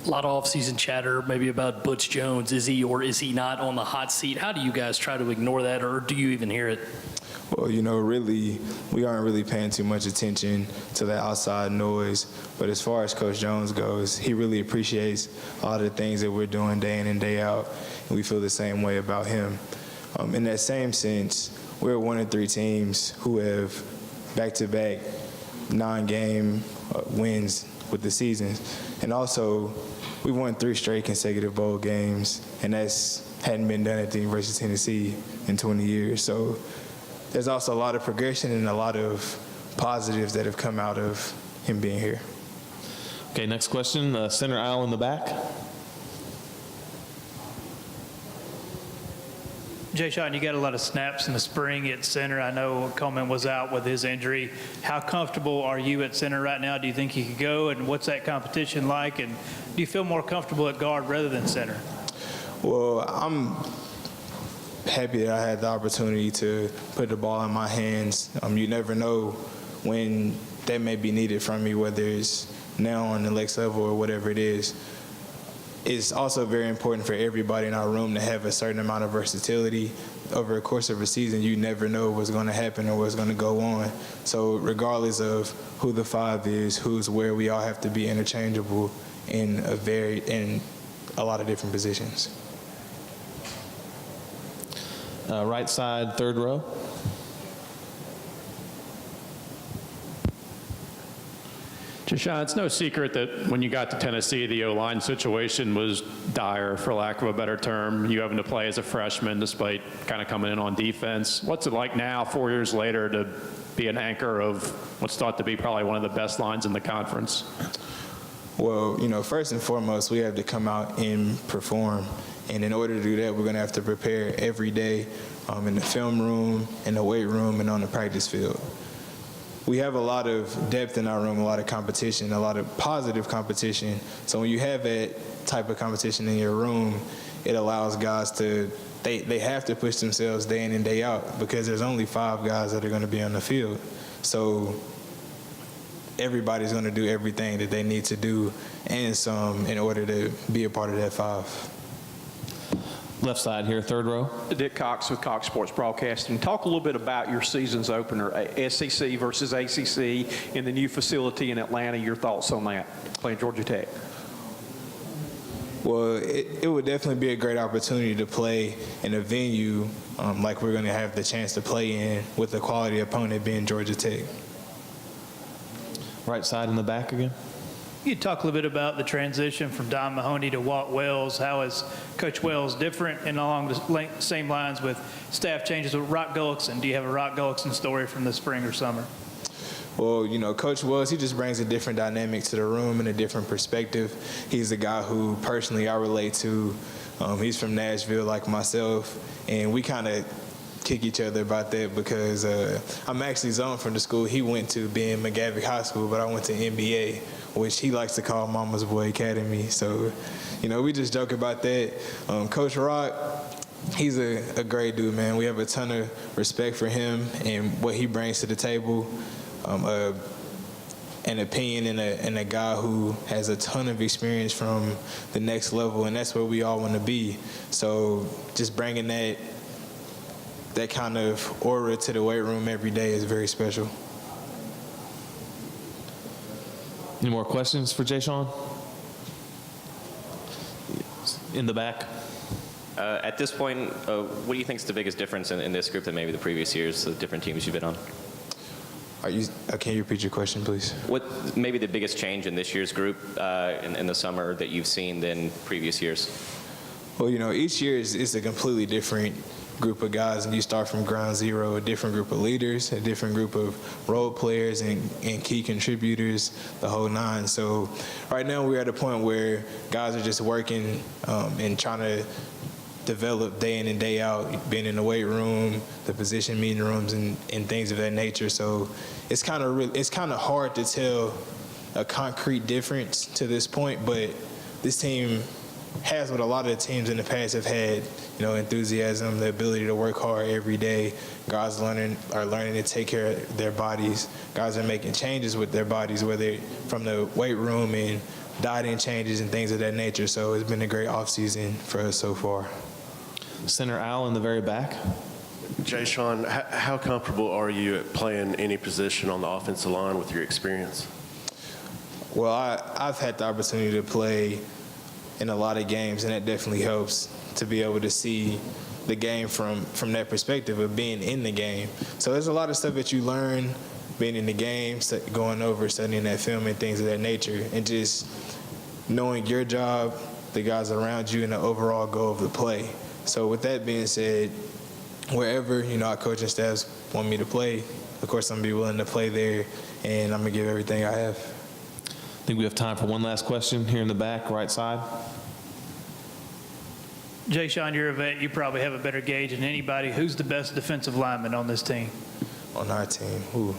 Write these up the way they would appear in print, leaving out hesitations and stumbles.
A lot of off-season chatter maybe about Butch Jones. Is he or is he not on the hot seat? How do you guys try to ignore that, or do you even hear it? Well, really, we aren't really paying too much attention to that outside noise. But as far as Coach Jones goes, he really appreciates a lot of the things that we're doing day in and day out, and we feel the same way about him. In that same sense, we're one of 3 teams who have back-to-back 9-game wins with the season. And also, we won 3 straight consecutive bowl games, and hadn't been done at the University of Tennessee in 20 years. So there's also a lot of progression and a lot of positives that have come out of him being here. Okay, next question, center aisle in the back. Jashon, you got a lot of snaps in the spring at center. I know Coleman was out with his injury. How comfortable are you at center right now? Do you think you could go, and what's that competition like? And do you feel more comfortable at guard rather than center? Well, I'm happy that I had the opportunity to put the ball in my hands. You never know when that may be needed from me, whether it's now on the next level or whatever it is. It's also very important for everybody in our room to have a certain amount of versatility. Over the course of a season, you never know what's going to happen or what's going to go on. So regardless of who the 5 is, who's where, we all have to be interchangeable in a lot of different positions. Right side, third row. Jashon, it's no secret that when you got to Tennessee, the O-line situation was dire, for lack of a better term. You having to play as a freshman despite kind of coming in on defense. What's it like now, 4 years later, to be an anchor of what's thought to be probably one of the best lines in the conference? Well, first and foremost, we have to come out and perform. And in order to do that, we're going to have to prepare every day in the film room, in the weight room, and on the practice field. We have a lot of depth in our room, a lot of competition, a lot of positive competition. So when you have that type of competition in your room, it allows guys to, they have to push themselves day in and day out because there's only 5 guys that are going to be on the field. So everybody's going to do everything that they need to do and some in order to be a part of that 5. Left side here, third row. Dick Cox with Cox Sports Broadcasting. Talk a little bit about your season's opener, SEC versus ACC, in the new facility in Atlanta. Your thoughts on that, playing Georgia Tech? Well, it would definitely be a great opportunity to play in a venue like we're going to have the chance to play in with a quality opponent being Georgia Tech. Right side in the back again. You talk a little bit about the transition from Don Mahoney to Walt Wells. How is Coach Wells different, and along the same lines with staff changes with Rock Gullickson? Do you have a Rock Gullickson story from the spring or summer? Well, Coach Wells, he just brings a different dynamic to the room and a different perspective. He's a guy who personally I relate to. He's from Nashville like myself, and we kind of kick each other about that because I'm actually zoned from the school he went to, being McGavick High School, but I went to NBA, which he likes to call Mama's Boy Academy. So, we just joke about that. Coach Rock, he's a great dude, man. We have a ton of respect for him and what he brings to the table. An opinion and a guy who has a ton of experience from the next level, and that's where we all want to be. So just bringing that kind of aura to the weight room every day is very special. Any more questions for Jashon? In the back. At this point, what do you think is the biggest difference in this group than maybe the previous years, the different teams you've been on? Can you repeat your question, please? What maybe the biggest change in this year's group in the summer that you've seen than previous years? Well, each year is a completely different group of guys, and you start from ground zero, a different group of leaders, a different group of role players and key contributors, the whole 9. So right now we're at a point where guys are just working and trying to develop day in and day out, being in the weight room, the position meeting rooms, and things of that nature. So it's kind of hard to tell a concrete difference to this point, but this team has what a lot of the teams in the past have had, enthusiasm, the ability to work hard every day. Guys are learning to take care of their bodies. Guys are making changes with their bodies, whether from the weight room and dieting changes and things of that nature. So it's been a great offseason for us so far. Center Al in the very back. Jashon, how comfortable are you at playing any position on the offensive line with your experience? Well, I've had the opportunity to play in a lot of games, and that definitely helps to be able to see the game from that perspective of being in the game. So there's a lot of stuff that you learn being in the game, going over, studying that film and things of that nature, and just knowing your job, the guys around you, and the overall goal of the play. So with that being said, wherever, our coaching staffs want me to play, of course I'm going to be willing to play there, and I'm going to give everything I have. I think we have time for one last question here in the back, right side. Jashon, you're a vet. You probably have a better gauge than anybody. Who's the best defensive lineman on this team? On our team, who?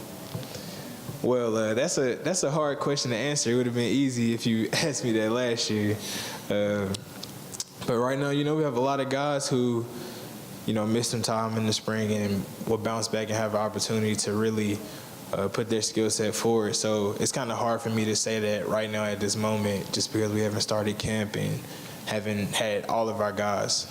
Well, that's a hard question to answer. It would have been easy if you asked me that last year. But right now, we have a lot of guys who, missed some time in the spring and will bounce back and have an opportunity to really put their skill set forward. So it's kind of hard for me to say that right now at this moment, just because we haven't started camp and haven't had all of our guys